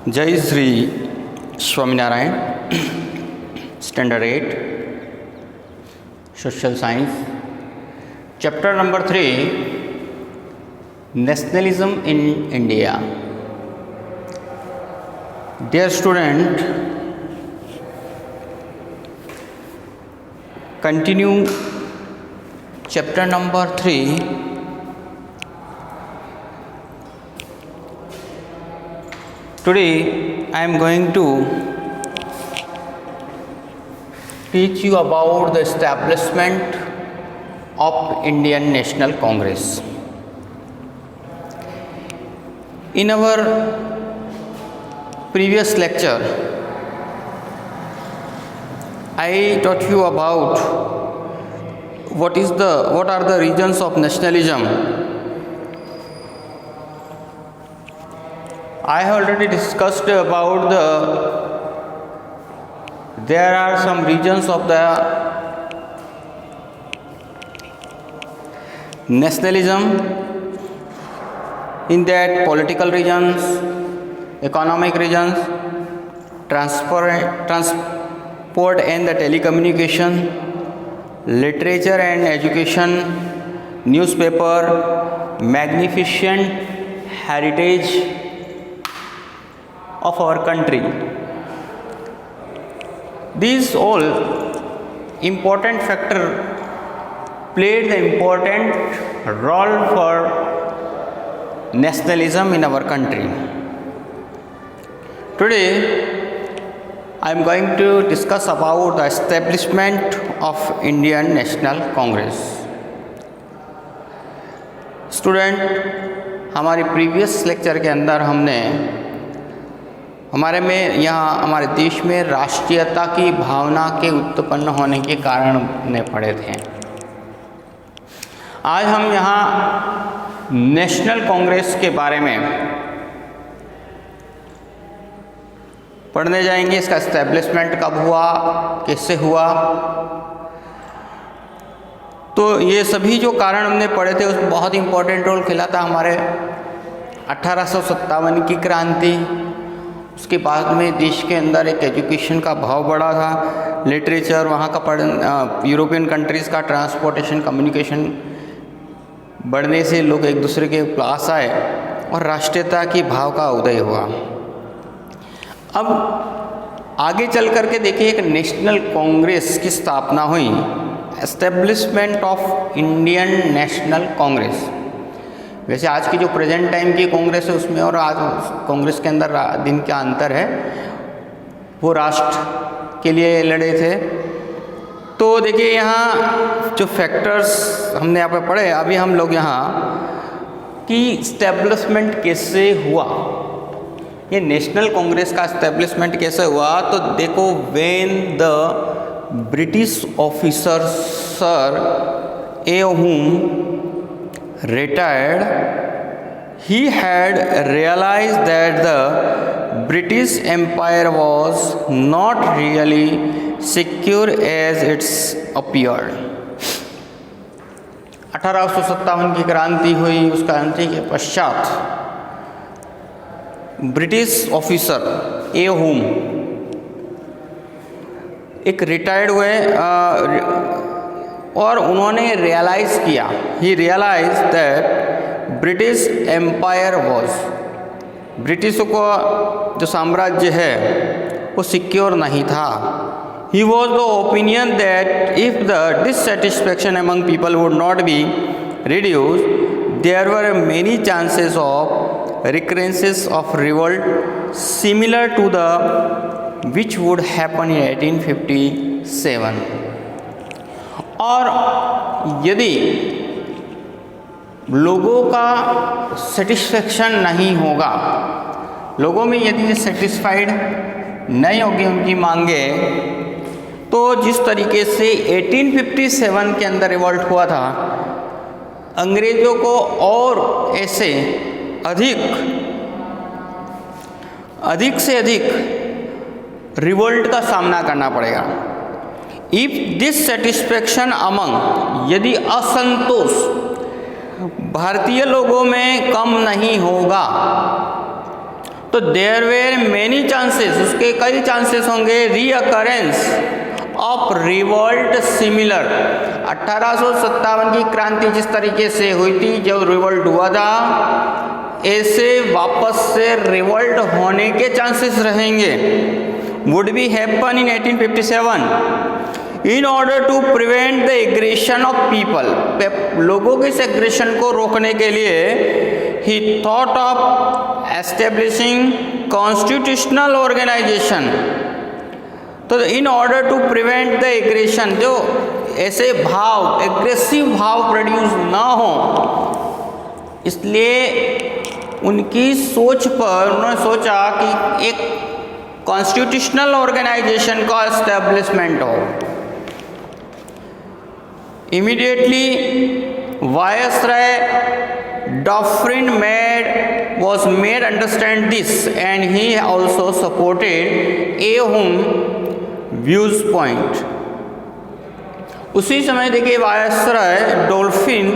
जय Shri Swaminarayan. Standard 8 social science, chapter number 3, nationalism in India. Dear student, continue chapter number 3। Today I am going to teach you about the establishment of Indian National Congress. In our previous lecture, I taught you about what are the regions of nationalism. I have already discussed about there are some regions of the nationalism, in that political regions, economic regions, transport and the telecommunication, literature and education, newspaper, magnificent heritage of our country. These all important factor played the important role for nationalism in our country. Today I am going to discuss about the establishment of Indian National Congress. Student, हमारी previous lecture के अंदर हमने हमारे देश में राष्ट्रीयता की भावना के उत्पन्न होने के कारण ने पढ़े थे। आज हम यहाँ नेशनल कांग्रेस के बारे में पढ़ने जाएंगे। इसका एस्टेब्लिशमेंट कब हुआ, कैसे हुआ, तो ये सभी जो कारण हमने पढ़े थे उसमें बहुत इम्पोर्टेंट रोल खेला था हमारे 1857 की क्रांति। उसके बाद में देश के अंदर एक एजुकेशन का भाव बढ़ा था, लिटरेचर, वहाँ का यूरोपियन कंट्रीज़ का ट्रांसपोर्टेशन, कम्युनिकेशन बढ़ने से लोग एक दूसरे के पास आए और राष्ट्रीयता की भाव का उदय हुआ। अब आगे चल कर के देखिए, एक नेशनल कांग्रेस की स्थापना हुई, establishment of Indian National Congress. वैसे आज की जो प्रेजेंट टाइम की कांग्रेस है उसमें और आज कांग्रेस के अंदर दिन का अंतर है। वो राष्ट्र के लिए लड़े थे। तो देखिए यहाँ जो फैक्टर्स हमने यहाँ पे पढ़े, अभी हम लोग यहाँ कि इस्टेब्लिशमेंट कैसे हुआ, ये नेशनल कांग्रेस का इस्टेब्लिशमेंट कैसे हुआ। तो देखो, when the British officer sir A Hume retired, he had realized that the British Empire was not really secure as it appeared. 1857 की क्रांति हुई। उस क्रांति के पश्चात ब्रिटिश ऑफिसर एहुम एक रिटायर्ड हुए और उन्होंने रियलाइज़ किया, he realise that British empire was, ब्रिटिशों को जो साम्राज्य है वो सिक्योर नहीं था। He was the opinion that if the dissatisfaction among people would not be reduce, there were many chances of recurrences of revolt similar to the which would happen in 1857। और यदि लोगों का सेटिस्फेक्शन नहीं होगा, लोगों में यदि सेटिस्फाइड नहीं होगी उनकी मांगे, तो जिस तरीके से 1857 के अंदर रिवॉल्ट हुआ था, अंग्रेज़ों को और ऐसे अधिक से अधिक रिवोल्ट का सामना करना पड़ेगा। इफ डिससेटिस्फैक्शन अमंग, यदि असंतोष भारतीय लोगों में कम नहीं होगा तो देयर वेर मेनी चांसेस, उसके कई चांसेस होंगे रीअकरेंस ऑफ रिवोल्ट सिमिलर। 1857 की क्रांति जिस तरीके से हुई थी, जो रिवोल्ट हुआ था, ऐसे वापस से रिवोल्ट होने के चांसेस रहेंगे। Would be happen in 1857 in order to prevent the aggression of people. लोगों के इस एग्रेशन को रोकने के लिए he thought of establishing constitutional organisation. तो in order to prevent the aggression, जो ऐसे भाव, एग्रेसिव भाव प्रोड्यूस ना हो, इसलिए उनकी सोच पर उन्होंने सोचा कि एक कॉन्स्टिट्यूशनल ऑर्गेनाइजेशन का एस्टेब्लिशमेंट हो। Immediately viceroy Dufferin was made understand this and he also supported Ahom views point। उसी समय देखिए वायसराय डॉल्फिन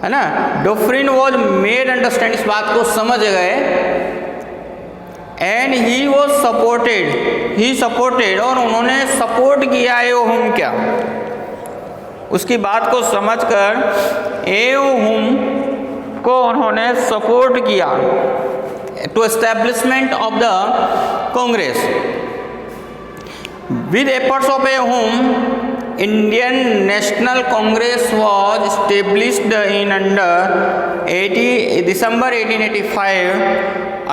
है ना, डॉफ्रिन वॉज मेड अंडरस्टैंड, इस बात को समझ गए, एंड ही वॉज सपोर्टेड, और उन्होंने सपोर्ट किया एओहुम क्या, उसकी बात को समझकर एओहुम को उन्होंने सपोर्ट किया to establishment of the Congress. With efforts of A O Hume, Indian National Congress was established in December 1885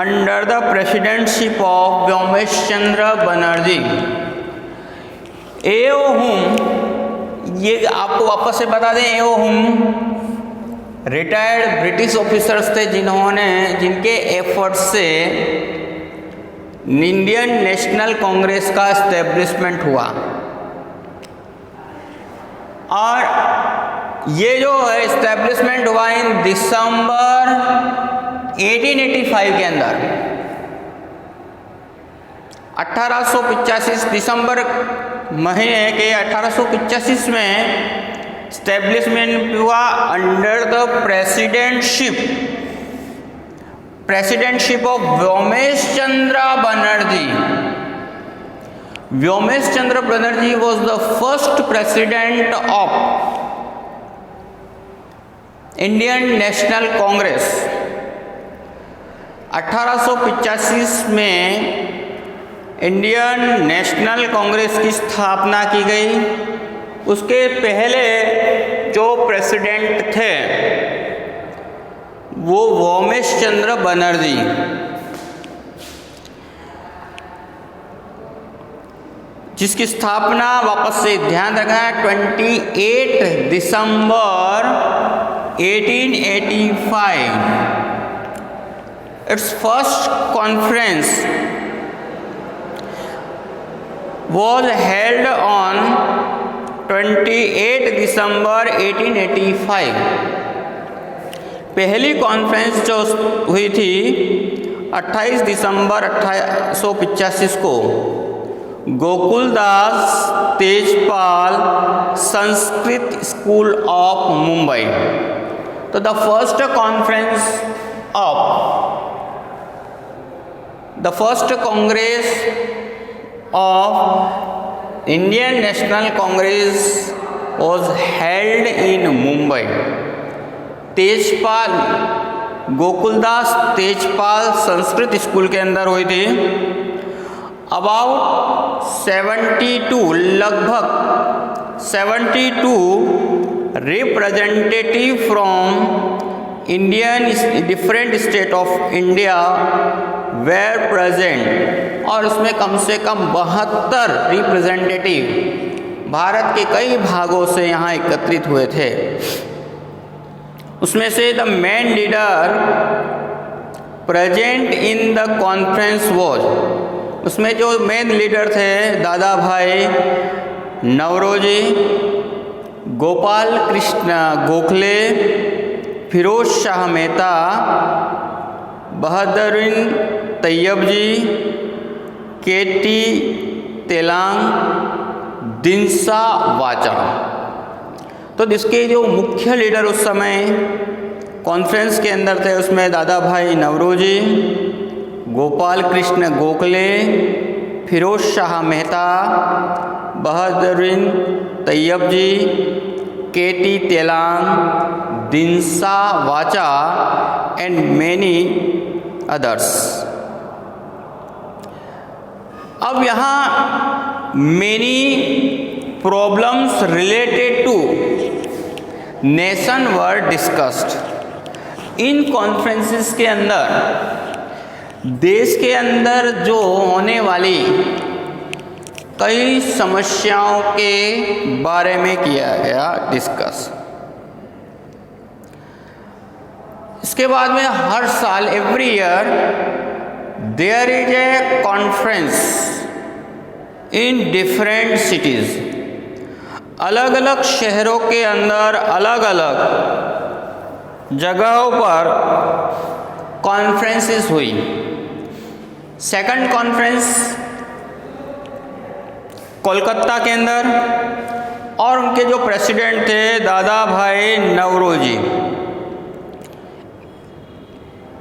under the presidency of Vyomesh Chandra Banerjee। एओहुम, ये आपको वापस से बता दें, एओहुम रिटायर्ड ब्रिटिश ऑफिसर्स थे जिनके एफर्ट से इंडियन नेशनल कांग्रेस का एस्टेब्लिशमेंट हुआ। और ये जो है एस्टेब्लिशमेंट हुआ इन दिसंबर 1885 के अंदर। 1885 दिसंबर महीने के 1885 में एस्टेब्लिशमेंट हुआ under the presidentship of Womesh Chandra Banerjee. Womesh Chandra Banerjee was the first president of Indian National Congress। 1885 में इंडियन नेशनल कांग्रेस की स्थापना की गई। उसके पहले जो प्रेसिडेंट थे वो व्योमेश चंद्र बनर्जी। जिसकी स्थापना, वापस से ध्यान रखना, 28 दिसंबर 1885। It's first conference was held on 28 दिसंबर 1885। पहली कॉन्फ्रेंस जो हुई थी 28 दिसंबर 1885 को गोकुलदास तेजपाल संस्कृत स्कूल ऑफ मुंबई। तो the first congress of Indian National Congress was held in Mumbai। Tejpal, Gokuldas Tejpal Sanskrit school के अंदर हुई थी। अबाउट 72, लगभग 72 representative from Indian different state of India were present, और उसमें कम से कम 72 रिप्रेजेंटेटिव भारत के कई भागों से यहाँ एकत्रित हुए थे। उसमें से the main leader present in the conference was, उसमें जो मेन लीडर थे दादा भाई नवरोजी, गोपाल कृष्ण गोखले, फिरोज शाह मेहता, बहादुरीन तैयब जी, केटी तेलांग, दिनसा वाचा। तो इसके जो मुख्य लीडर उस समय कॉन्फ्रेंस के अंदर थे उसमें दादा भाई नवरोजी, गोपाल कृष्ण गोखले, फिरोज शाह मेहता, बहादुरीन तैयबजी, केटी तेलांग, दिनसा वाचा एंड मैनी अदर्स। अब यहाँ many problems related to nation were discussed. इन कॉन्फ्रेंसेस के अंदर देश के अंदर जो होने वाली कई समस्याओं के बारे में किया गया डिस्कस। इसके बाद में हर साल every year there is a conference in different cities. अलग अलग शहरों के अंदर अलग अलग जगहों पर कॉन्फ्रेंसेस हुई। सेकंड कॉन्फ्रेंस कोलकाता के अंदर, और उनके जो प्रेसिडेंट थे दादा भाई नौरोजी।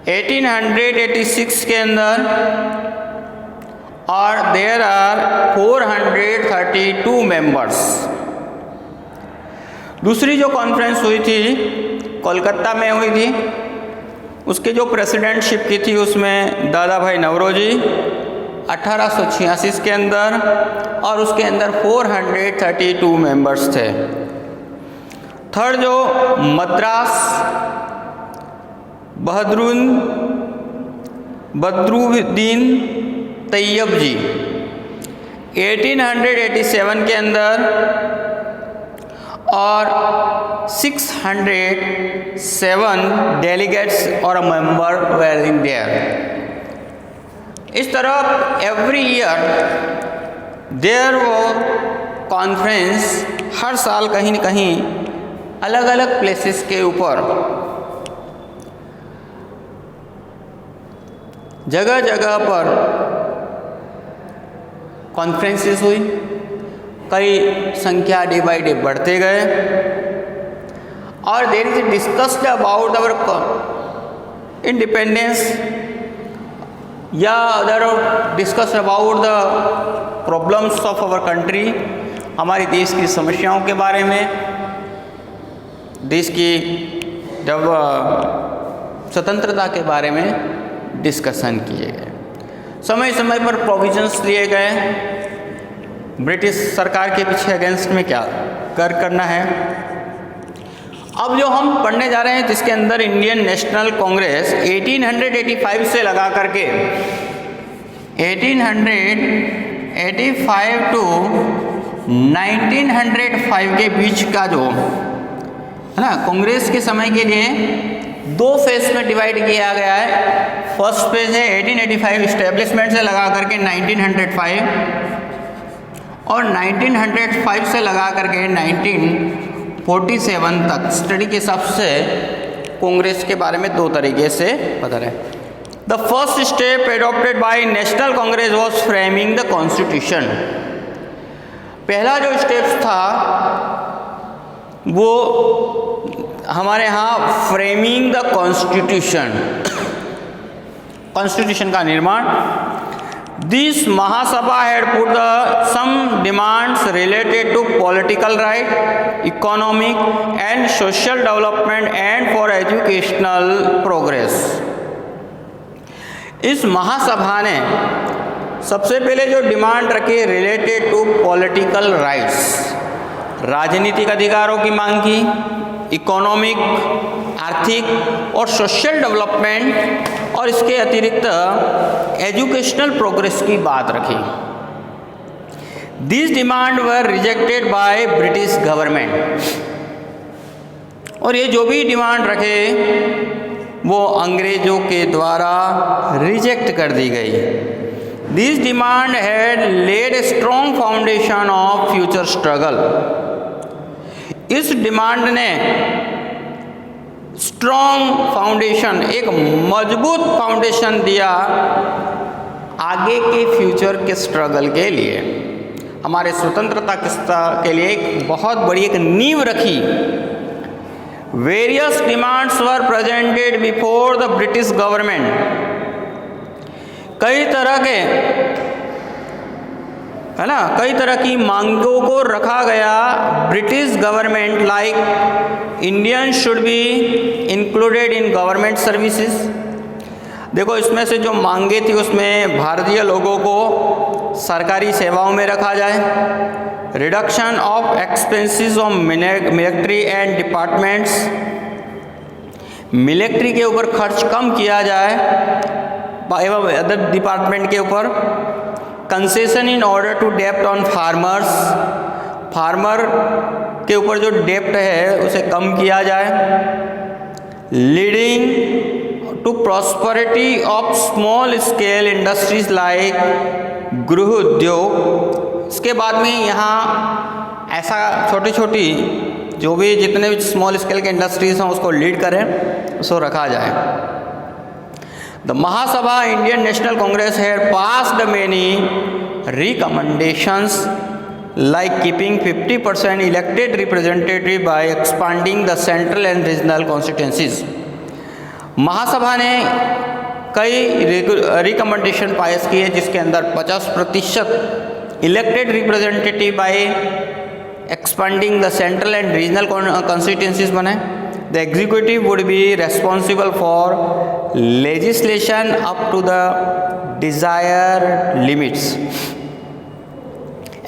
1886 के अंदर, और देयर आर 432 मेंबर्स। दूसरी जो कॉन्फ्रेंस हुई थी कोलकाता में हुई थी, उसके जो प्रेसिडेंटशिप की थी उसमें दादा भाई नौरोजी 1886 के अंदर, और उसके अंदर 432 मेंबर्स थे। थर्ड जो मद्रास बदरुद्दीन तैयब जी 1887 के अंदर, और 607 डेलीगेट्स और a member were in there. इस तरह एवरी ईयर देयर वो कॉन्फ्रेंस हर साल कहीं न कहीं अलग अलग प्लेसेस के ऊपर जगह जगह पर कॉन्फ्रेंसेस हुई। कई संख्या डे बाई डे बढ़ते गए, और there is discussed about our independence, या other discuss about the problems of our country, हमारे देश की समस्याओं के बारे में, देश की जब स्वतंत्रता के बारे में डिस्कशन किए गए। समय समय पर प्रोविजंस लिए गए ब्रिटिश सरकार के पीछे अगेंस्ट में क्या करना है। अब जो हम पढ़ने जा रहे हैं जिसके अंदर इंडियन नेशनल कांग्रेस 1885 से लगा करके 1885 टू 1905 के बीच का जो है ना कांग्रेस के समय के लिए दो फेज में डिवाइड किया गया है। फर्स्ट फेज है 1885 इस्टेब्लिशमेंट से लगा करके 1905, और 1905 से लगा करके 1947 तक। स्टडी के हिसाब से कांग्रेस के बारे में दो तरीके से पता रहे। The first step adopted by national Congress was framing the constitution. पहला जो स्टेप्स था वो हमारे यहाँ फ्रेमिंग द कॉन्स्टिट्यूशन का निर्माण। दिस महासभा had put the some demands related to political right, economic and social development and for educational progress. इस महासभा ने सबसे पहले जो डिमांड रखी रिलेटेड टू पॉलिटिकल राइट्स, राजनीतिक अधिकारों की मांग की, इकोनॉमिक आर्थिक और सोशल डेवलपमेंट, और इसके अतिरिक्त एजुकेशनल प्रोग्रेस की बात रखी। This demand were rejected by British government, और ये जो भी डिमांड रखे वो अंग्रेजों के द्वारा रिजेक्ट कर दी गई। This demand had led a strong foundation of future struggle. इस डिमांड ने स्ट्रॉन्ग फाउंडेशन, एक मजबूत फाउंडेशन दिया आगे के फ्यूचर के स्ट्रगल के लिए, हमारे स्वतंत्रता के लिए एक बहुत बड़ी एक नींव रखी। Various demands were presented before the British government. कई तरह के, है ना, कई तरह की मांगों को रखा गया। British government like Indian should be included in government services. देखो इसमें से जो मांगे थी उसमें भारतीय लोगों को सरकारी सेवाओं में रखा जाए, reduction of expenses of military and departments, military के ऊपर खर्च कम किया जाए एवं अदर डिपार्टमेंट के ऊपर, कंसेशन इन ऑर्डर टू डेप्ट ऑन फार्मर्स, फार्मर के ऊपर जो डेप्ट है उसे कम किया जाए, leading to prosperity of small scale industries like गृह उद्योग। इसके बाद में यहाँ ऐसा छोटी छोटी जो भी जितने भी स्मॉल स्केल के इंडस्ट्रीज हैं उसको लीड करें, उसको रखा जाए। The Mahasabha Indian National Congress had passed many recommendations like keeping 50% elected representative by expanding the central and regional constituencies। महासभा ने कई रिकमेंडेशन पास किए जिसके अंदर 50% elected representative by expanding the central and regional constituencies बने। The executive would be responsible for legislation up to the desired limits.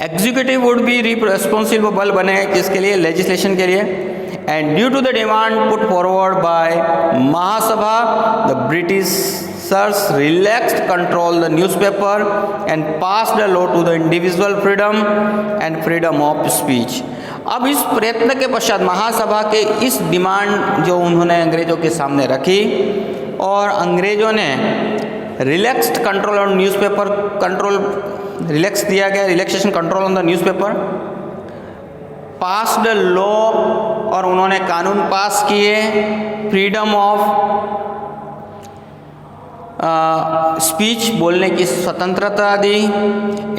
Executive would be responsible बने किसके लिए? लेजिस्लेशन के लिए। And due to the demand put forward by Mahasabha the Britishers relaxed control the newspaper and passed the law to the individual freedom and freedom of speech. अब इस प्रयत्न के पश्चात महासभा के इस डिमांड जो उन्होंने अंग्रेजों के सामने रखी और अंग्रेजों ने relaxed control on newspaper control relax दिया गया, relaxation control on the newspaper, passed law और उन्होंने कानून पास किए, फ्रीडम ऑफ स्पीच बोलने की स्वतंत्रता दी,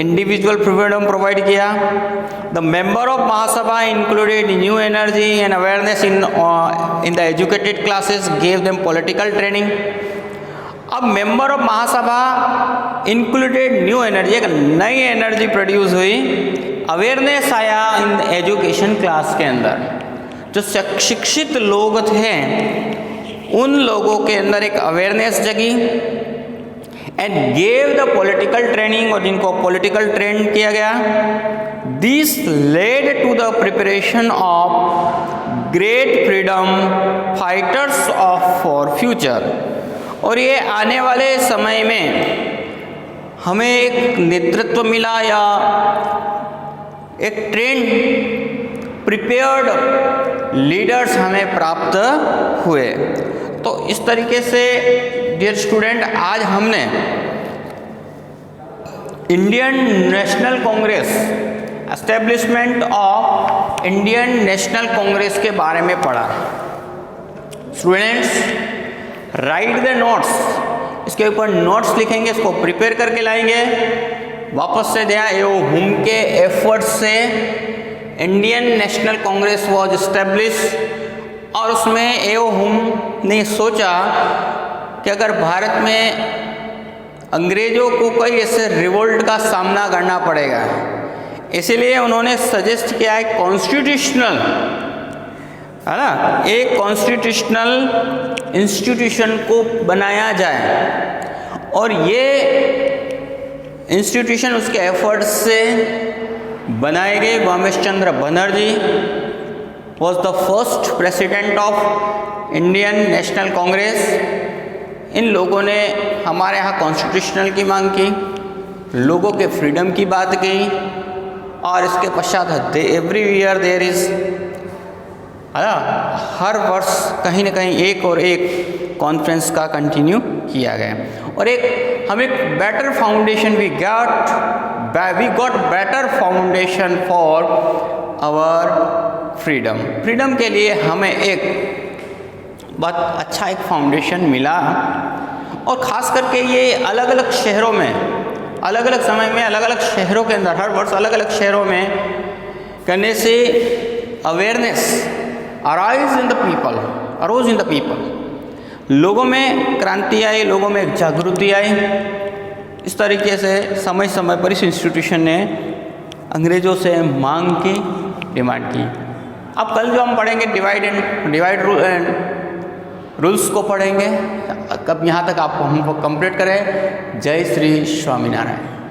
इंडिविजुअल फ्रीडम प्रोवाइड किया। The member of Mahasabha included new energy and awareness in the educated classes, gave them political training. अब member of Mahasabha included new energy, एक नई एनर्जी प्रोड्यूस हुई, अवेयरनेस आया इन एजुकेशन क्लास के अंदर। जो शिक्षित लोग थे उन लोगों के अंदर एक अवेयरनेस जगी and gave the political training, और जिनको पॉलिटिकल ट्रेन किया गया। This led to the preparation of great freedom fighters of for future. और ये आने वाले समय में हमें एक नेतृत्व मिला या एक ट्रेंड प्रिपेयर्ड लीडर्स हमें प्राप्त हुए। तो इस तरीके से डियर स्टूडेंट आज हमने Indian National Congress, establishment of Indian National Congress के बारे में पढ़ा। स्टूडेंट्स राइट द नोट्स, इसके ऊपर नोट्स लिखेंगे, इसको प्रिपेयर करके लाएंगे। वापस से दिया एओ हुम के एफर्ट से Indian National Congress was establish, और उसमें एओ हुम ने सोचा कि अगर भारत में अंग्रेज़ों को कोई ऐसे रिवोल्ट का सामना करना पड़ेगा, इसीलिए उन्होंने सजेस्ट किया है कॉन्स्टिट्यूशनल, है ना, एक कॉन्स्टिट्यूशनल इंस्टीट्यूशन को बनाया जाए। और ये इंस्टीट्यूशन उसके एफर्ट्स से बनाए गए। Womesh Chandra Bonnerjee was the first president of Indian National Congress. इन लोगों ने हमारे यहाँ कॉन्स्टिट्यूशनल की मांग की, लोगों के फ्रीडम की बात की, और इसके पश्चात एवरी ईयर देयर इज़, हर वर्ष कहीं ना कहीं एक और एक कॉन्फ्रेंस का कंटिन्यू किया गया। और एक हम एक better foundation we got better foundation for our freedom. Freedom के लिए हमें एक बहुत अच्छा एक फाउंडेशन मिला। और ख़ास करके ये अलग अलग शहरों में, अलग अलग समय में, अलग अलग शहरों के अंदर, हर वर्ष अलग अलग शहरों में करने से awareness arise in the people, arose in the people, लोगों में क्रांति आई, लोगों में जागृति आई। इस तरीके से समय समय पर इस इंस्टीट्यूशन ने अंग्रेज़ों से मांग की, डिमांड की। अब कल जो हम पढ़ेंगे डिवाइड रूल्स को पढ़ेंगे। कब यहाँ तक आपको हम कंप्लीट करें। जय श्री स्वामीनारायण।